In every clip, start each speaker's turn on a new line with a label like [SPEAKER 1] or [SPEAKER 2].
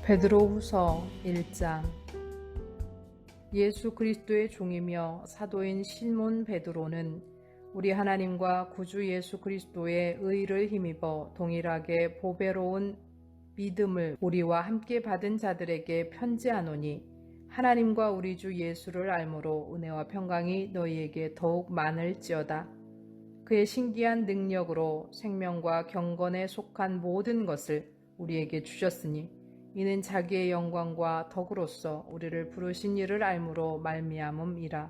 [SPEAKER 1] 베드로후서 1장. 예수 그리스도의 종이며 사도인 시몬 베드로는 우리 하나님과 구주 예수 그리스도의 의를 힘입어 동일하게 보배로운 믿음을 우리와 함께 받은 자들에게 편지하노니, 하나님과 우리 주 예수를 알므로 은혜와 평강이 너희에게 더욱 많을지어다. 그의 신기한 능력으로 생명과 경건에 속한 모든 것을 우리에게 주셨으니, 이는 자기의 영광과 덕으로서 우리를 부르신 이를 알므로 말미암음이라.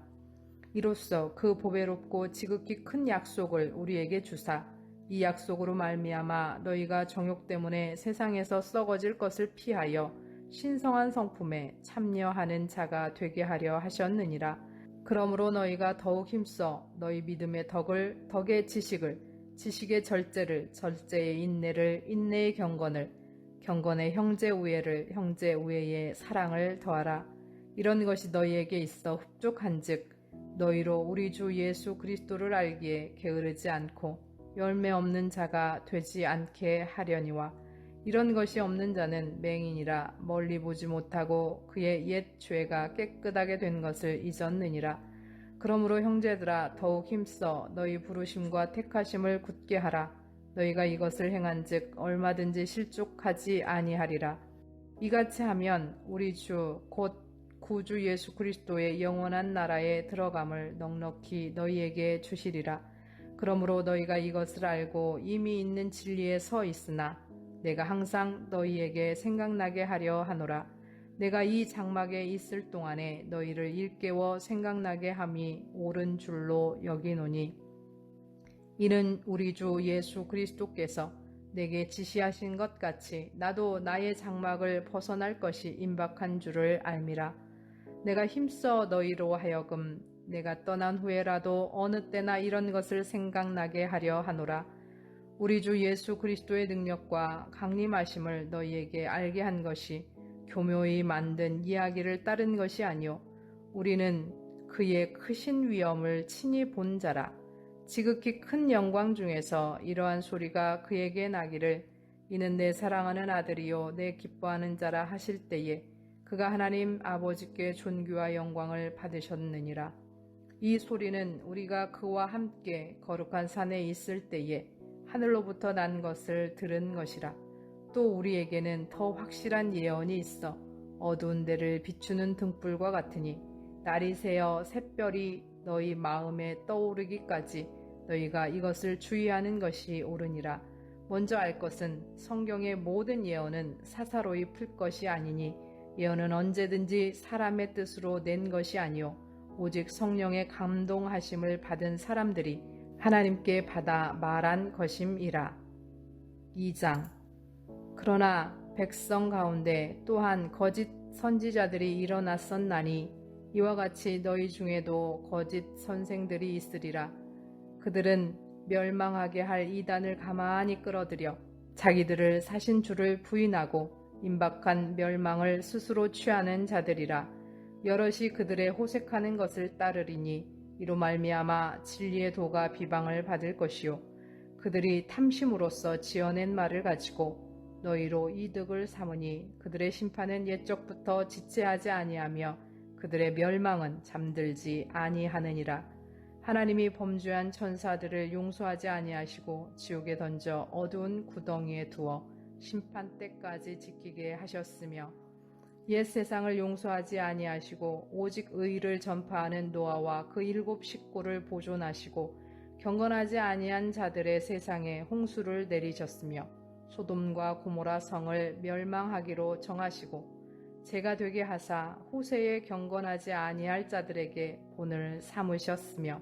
[SPEAKER 1] 이로써 그 보배롭고 지극히 큰 약속을 우리에게 주사, 이 약속으로 말미암아 너희가 정욕 때문에 세상에서 썩어질 것을 피하여 신성한 성품에 참여하는 자가 되게 하려 하셨느니라. 그러므로 너희가 더욱 힘써 너희 믿음의 덕을, 덕의 지식을, 지식의 절제를, 절제의 인내를, 인내의 경건을, 경건의 형제 우애를, 형제 우애의 사랑을 더하라. 이런 것이 너희에게 있어 흡족한즉 너희로 우리 주 예수 그리스도를 알기에 게으르지 않고 열매 없는 자가 되지 않게 하려니와, 이런 것이 없는 자는 맹인이라 멀리 보지 못하고 그의 옛 죄가 깨끗하게 된 것을 잊었느니라. 그러므로 형제들아, 더욱 힘써 너희 부르심과 택하심을 굳게 하라. 너희가 이것을 행한즉 얼마든지 실족하지 아니하리라. 이같이 하면 우리 주 곧 구주 예수 그리스도의 영원한 나라에 들어감을 넉넉히 너희에게 주시리라. 그러므로 너희가 이것을 알고 이미 있는 진리에 서 있으나 내가 항상 너희에게 생각나게 하려 하노라. 내가 이 장막에 있을 동안에 너희를 일깨워 생각나게 함이 옳은 줄로 여기노니, 이는 우리 주 예수 그리스도께서 내게 지시하신 것 같이 나도 나의 장막을 벗어날 것이 임박한 줄을 알미라. 내가 힘써 너희로 하여금 내가 떠난 후에라도 어느 때나 이런 것을 생각나게 하려 하노라. 우리 주 예수 그리스도의 능력과 강림하심을 너희에게 알게 한 것이 교묘히 만든 이야기를 따른 것이 아니요, 우리는 그의 크신 위엄을 친히 본 자라. 지극히 큰 영광 중에서 이러한 소리가 그에게 나기를, 이는 내 사랑하는 아들이요 내 기뻐하는 자라 하실 때에 그가 하나님 아버지께 존귀와 영광을 받으셨느니라. 이 소리는 우리가 그와 함께 거룩한 산에 있을 때에 하늘로부터 난 것을 들은 것이라. 또 우리에게는 더 확실한 예언이 있어 어두운 데를 비추는 등불과 같으니, 날이 새어 샛별이 너희 마음에 떠오르기까지 너희가 이것을 주의하는 것이 옳으니라. 먼저 알 것은 성경의 모든 예언은 사사로이 풀 것이 아니니, 예언은 언제든지 사람의 뜻으로 낸 것이 아니요 오직 성령의 감동하심을 받은 사람들이 하나님께 받아 말한 것임이라. 2장. 그러나 백성 가운데 또한 거짓 선지자들이 일어났었나니, 이와 같이 너희 중에도 거짓 선생들이 있으리라. 그들은 멸망하게 할 이단을 가만히 끌어들여 자기들을 사신 주를 부인하고 임박한 멸망을 스스로 취하는 자들이라. 여럿이 그들의 호색하는 것을 따르리니 이로 말미암아 진리의 도가 비방을 받을 것이요, 그들이 탐심으로써 지어낸 말을 가지고 너희로 이득을 삼으니 그들의 심판은 옛적부터 지체하지 아니하며 그들의 멸망은 잠들지 아니하느니라. 하나님이 범죄한 천사들을 용서하지 아니하시고 지옥에 던져 어두운 구덩이에 두어 심판 때까지 지키게 하셨으며, 옛 세상을 용서하지 아니하시고 오직 의를 전파하는 노아와 그 7 식구를 보존하시고 경건하지 아니한 자들의 세상에 홍수를 내리셨으며, 소돔과 고모라 성을 멸망하기로 정하시고 재가 되게 하사 후세에 경건하지 아니할 자들에게 본을 삼으셨으며,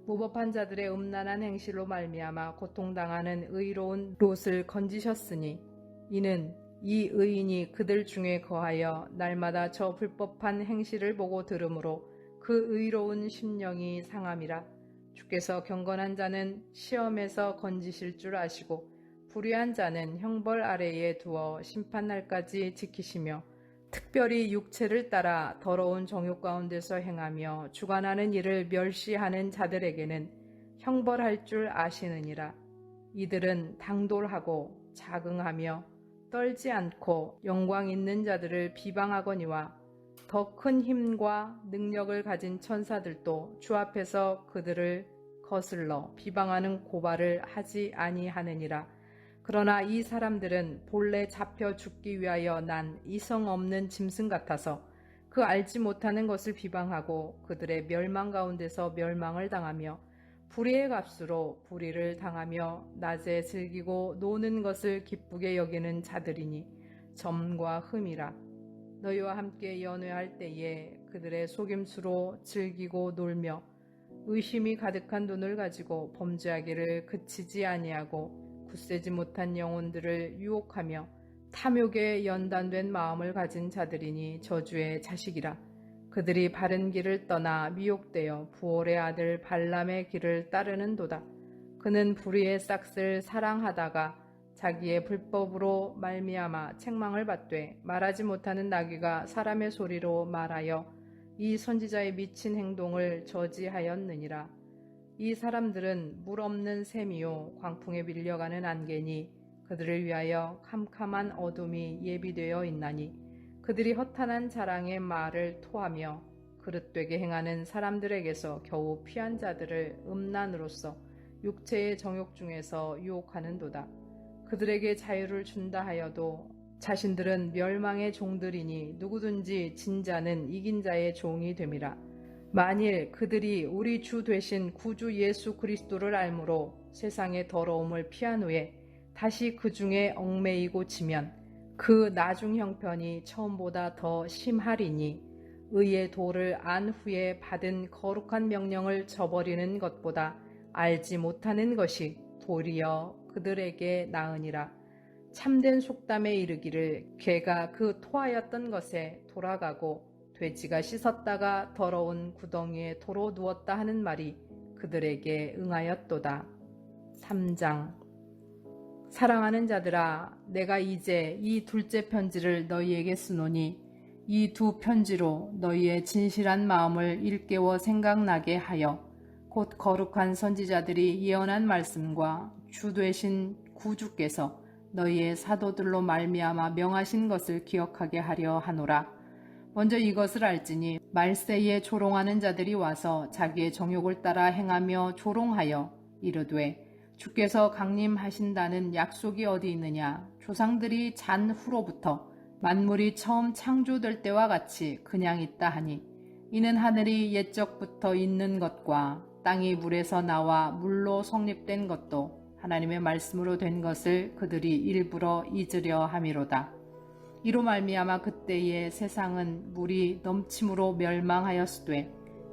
[SPEAKER 1] 무법한 자들의 음란한 행실로 말미암아 고통당하는 의로운 롯을 건지셨으니, 이는 이 의인이 그들 중에 거하여 날마다 저 불법한 행실을 보고 들으므로 그 의로운 심령이 상함이라. 주께서 경건한 자는 시험에서 건지실 줄 아시고 불의한 자는 형벌 아래에 두어 심판날까지 지키시며, 특별히 육체를 따라 더러운 정욕 가운데서 행하며 주관하는 일을 멸시하는 자들에게는 형벌할 줄 아시느니라. 이들은 당돌하고 자긍하며 떨지 않고 영광 있는 자들을 비방하거니와 더 큰 힘과 능력을 가진 천사들도 주 앞에서 그들을 거슬러 비방하는 고발을 하지 아니하느니라. 그러나 이 사람들은 본래 잡혀 죽기 위하여 난 이성 없는 짐승 같아서 그 알지 못하는 것을 비방하고 그들의 멸망 가운데서 멸망을 당하며 불의의 값으로 불의를 당하며 낮에 즐기고 노는 것을 기쁘게 여기는 자들이니 점과 흠이라. 너희와 함께 연회할 때에 그들의 속임수로 즐기고 놀며 의심이 가득한 눈을 가지고 범죄하기를 그치지 아니하고 굳세지 못한 영혼들을 유혹하며 탐욕에 연단된 마음을 가진 자들이니 저주의 자식이라. 그들이 바른 길을 떠나 미혹되어 부올의 아들 발람의 길을 따르는도다. 그는 불의의 싹을 사랑하다가 자기의 불법으로 말미암아 책망을 받되 말하지 못하는 나귀가 사람의 소리로 말하여 이 선지자의 미친 행동을 저지하였느니라. 이 사람들은 물 없는 샘이요 광풍에 밀려가는 안개니 그들을 위하여 캄캄한 어둠이 예비되어 있나니 그들이 허탄한 자랑의 말을 토하며 그릇되게 행하는 사람들에게서 겨우 피한 자들을 음란으로써 육체의 정욕 중에서 유혹하는도다. 그들에게 자유를 준다 하여도 자신들은 멸망의 종들이니 누구든지 진 자는 이긴 자의 종이 됨이라. 만일 그들이 우리 주 되신 구주 예수 그리스도를 알므로 세상의 더러움을 피한 후에 다시 그 중에 얽매이고 지면 그 나중 형편이 처음보다 더 심하리니 의의 도를 안 후에 받은 거룩한 명령을 저버리는 것보다 알지 못하는 것이 도리어 그들에게 나으니라. 참된 속담에 이르기를 개가 그 토하였던 것에 돌아가고 돼지가 씻었다가 더러운 구덩이에 도로 누웠다 하는 말이 그들에게 응하였도다. 3장. 사랑하는 자들아, 내가 이제 이 둘째 편지를 너희에게 쓰노니 이 두 편지로 너희의 진실한 마음을 일깨워 생각나게 하여 곧 거룩한 선지자들이 예언한 말씀과 주 되신 구주께서 너희의 사도들로 말미암아 명하신 것을 기억하게 하려 하노라. 먼저 이것을 알지니 말세에 조롱하는 자들이 와서 자기의 정욕을 따라 행하며 조롱하여 이르되 주께서 강림하신다는 약속이 어디 있느냐. 조상들이 잔 후로부터 만물이 처음 창조될 때와 같이 그냥 있다 하니 이는 하늘이 옛적부터 있는 것과 땅이 물에서 나와 물로 성립된 것도 하나님의 말씀으로 된 것을 그들이 일부러 잊으려 함이로다. 이로 말미암아 그때의 세상은 물이 넘침으로 멸망하였으되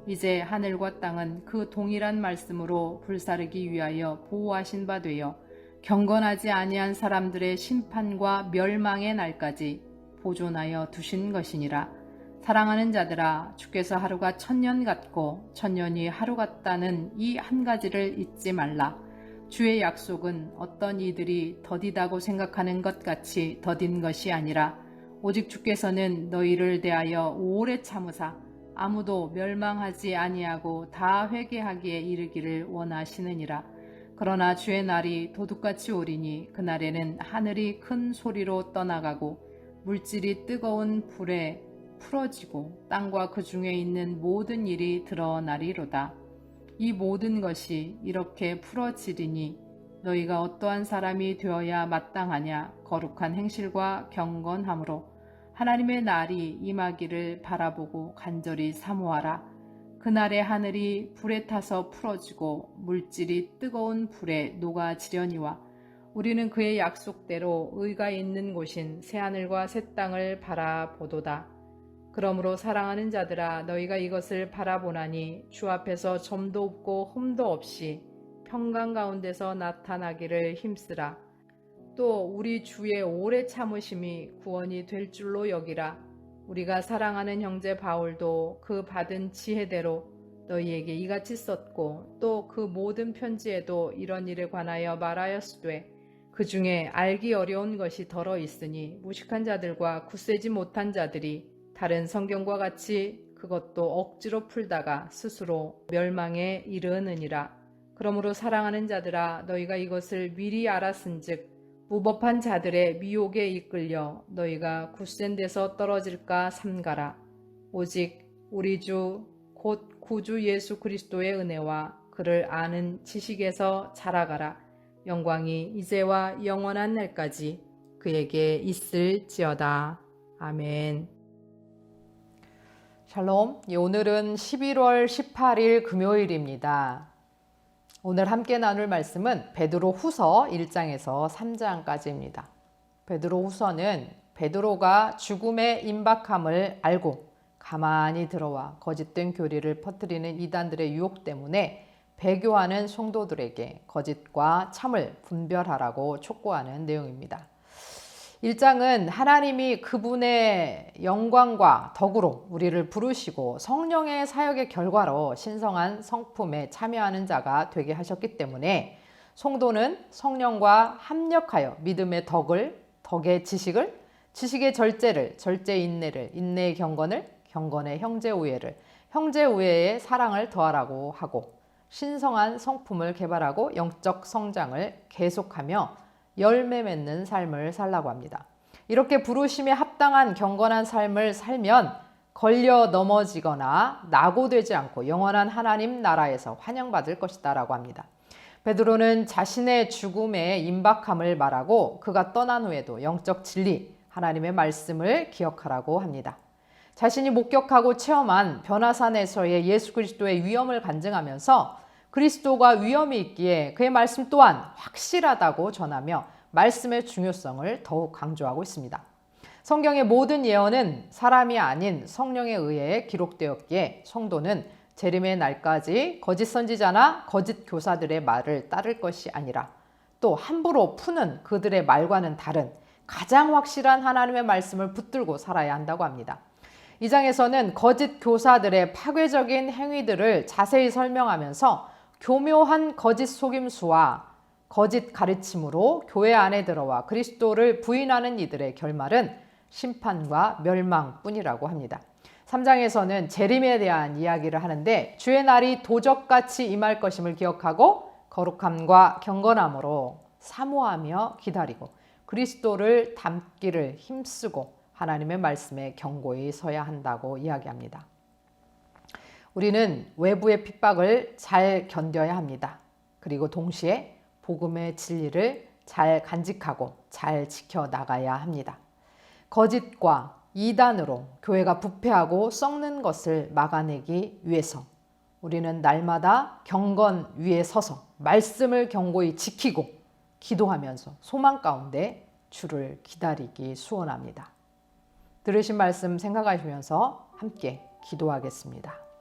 [SPEAKER 1] 이제 하늘과 땅은 그 동일한 말씀으로 불사르기 위하여 보호하신 바 되어 경건하지 아니한 사람들의 심판과 멸망의 날까지 보존하여 두신 것이니라. 사랑하는 자들아, 주께서 하루가 1000년 같고 1000년이 하루 같다는 이 한 가지를 잊지 말라. 주의 약속은 어떤 이들이 더디다고 생각하는 것 같이 더딘 것이 아니라 오직 주께서는 너희를 대하여 오래 참으사 아무도 멸망하지 아니하고 다 회개하기에 이르기를 원하시느니라. 그러나 주의 날이 도둑같이 오리니 그날에는 하늘이 큰 소리로 떠나가고 물질이 뜨거운 불에 풀어지고 땅과 그 중에 있는 모든 일이 드러나리로다. 이 모든 것이 이렇게 풀어지리니 너희가 어떠한 사람이 되어야 마땅하냐. 거룩한 행실과 경건함으로 하나님의 날이 임하기를 바라보고 간절히 사모하라. 그날에 하늘이 불에 타서 풀어지고 물질이 뜨거운 불에 녹아지려니와 우리는 그의 약속대로 의가 있는 곳인 새하늘과 새 땅을 바라보도다. 그러므로 사랑하는 자들아, 너희가 이것을 바라보나니 주 앞에서 점도 없고 흠도 없이 평강 가운데서 나타나기를 힘쓰라. 또 우리 주의 오래 참으심이 구원이 될 줄로 여기라. 우리가 사랑하는 형제 바울도 그 받은 지혜대로 너희에게 이같이 썼고 또 그 모든 편지에도 이런 일에 관하여 말하였으되 그 중에 알기 어려운 것이 덜어 있으니 무식한 자들과 굳세지 못한 자들이 다른 성경과 같이 그것도 억지로 풀다가 스스로 멸망에 이르느니라. 그러므로 사랑하는 자들아, 너희가 이것을 미리 알았은즉 무법한 자들의 미혹에 이끌려 너희가 굳센 데서 떨어질까 삼가라. 오직 우리 주 곧 구주 예수 그리스도의 은혜와 그를 아는 지식에서 자라가라. 영광이 이제와 영원한 날까지 그에게 있을지어다. 아멘. 샬롬. 오늘은 11월 18일 금요일입니다. 오늘 함께 나눌 말씀은 베드로 후서 1장에서 3장까지입니다. 베드로 후서는 베드로가 죽음의 임박함을 알고 가만히 들어와 거짓된 교리를 퍼뜨리는 이단들의 유혹 때문에 배교하는 성도들에게 거짓과 참을 분별하라고 촉구하는 내용입니다. 1장은 하나님이 그분의 영광과 덕으로 우리를 부르시고 성령의 사역의 결과로 신성한 성품에 참여하는 자가 되게 하셨기 때문에 성도는 성령과 합력하여 믿음의 덕을, 덕의 지식을, 지식의 절제를, 절제의 인내를, 인내의 경건을, 경건의 형제우애를, 형제우애의 사랑을 더하라고 하고 신성한 성품을 개발하고 영적 성장을 계속하며 열매 맺는 삶을 살라고 합니다. 이렇게 부르심에 합당한 경건한 삶을 살면 걸려 넘어지거나 낙오되지 않고 영원한 하나님 나라에서 환영받을 것이다 라고 합니다. 베드로는 자신의 죽음의 임박함을 말하고 그가 떠난 후에도 영적 진리, 하나님의 말씀을 기억하라고 합니다. 자신이 목격하고 체험한 변화산에서의 예수 그리스도의 위엄을 간증하면서 그리스도가 위엄이 있기에 그의 말씀 또한 확실하다고 전하며 말씀의 중요성을 더욱 강조하고 있습니다. 성경의 모든 예언은 사람이 아닌 성령에 의해 기록되었기에 성도는 재림의 날까지 거짓 선지자나 거짓 교사들의 말을 따를 것이 아니라 또 함부로 푸는 그들의 말과는 다른 가장 확실한 하나님의 말씀을 붙들고 살아야 한다고 합니다. 이 장에서는 거짓 교사들의 파괴적인 행위들을 자세히 설명하면서 교묘한 거짓 속임수와 거짓 가르침으로 교회 안에 들어와 그리스도를 부인하는 이들의 결말은 심판과 멸망뿐이라고 합니다. 3장에서는 재림에 대한 이야기를 하는데 주의 날이 도적같이 임할 것임을 기억하고 거룩함과 경건함으로 사모하며 기다리고 그리스도를 닮기를 힘쓰고 하나님의 말씀에 견고히 서야 한다고 이야기합니다. 우리는 외부의 핍박을 잘 견뎌야 합니다. 그리고 동시에 복음의 진리를 잘 간직하고 잘 지켜나가야 합니다. 거짓과 이단으로 교회가 부패하고 썩는 것을 막아내기 위해서 우리는 날마다 경건 위에 서서 말씀을 견고히 지키고 기도하면서 소망 가운데 주를 기다리기 소원합니다. 들으신 말씀 생각하시면서 함께 기도하겠습니다.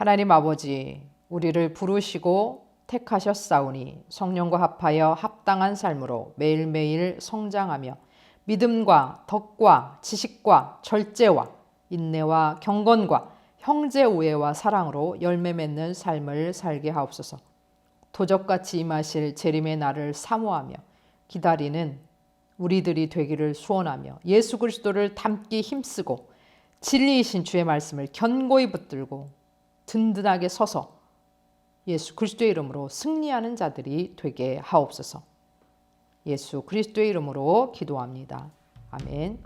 [SPEAKER 1] 하나님 아버지, 우리를 부르시고 택하셨사오니 성령과 합하여 합당한 삶으로 매일매일 성장하며 믿음과 덕과 지식과 절제와 인내와 경건과 형제 우애와 사랑으로 열매 맺는 삶을 살게 하옵소서. 도적같이 임하실 재림의 날을 사모하며 기다리는 우리들이 되기를 소원하며 예수 그리스도를 닮기 힘쓰고 진리이신 주의 말씀을 견고히 붙들고 든든하게 서서 예수 그리스도의 이름으로 승리하는 자들이 되게 하옵소서. 예수 그리스도의 이름으로 기도합니다. 아멘.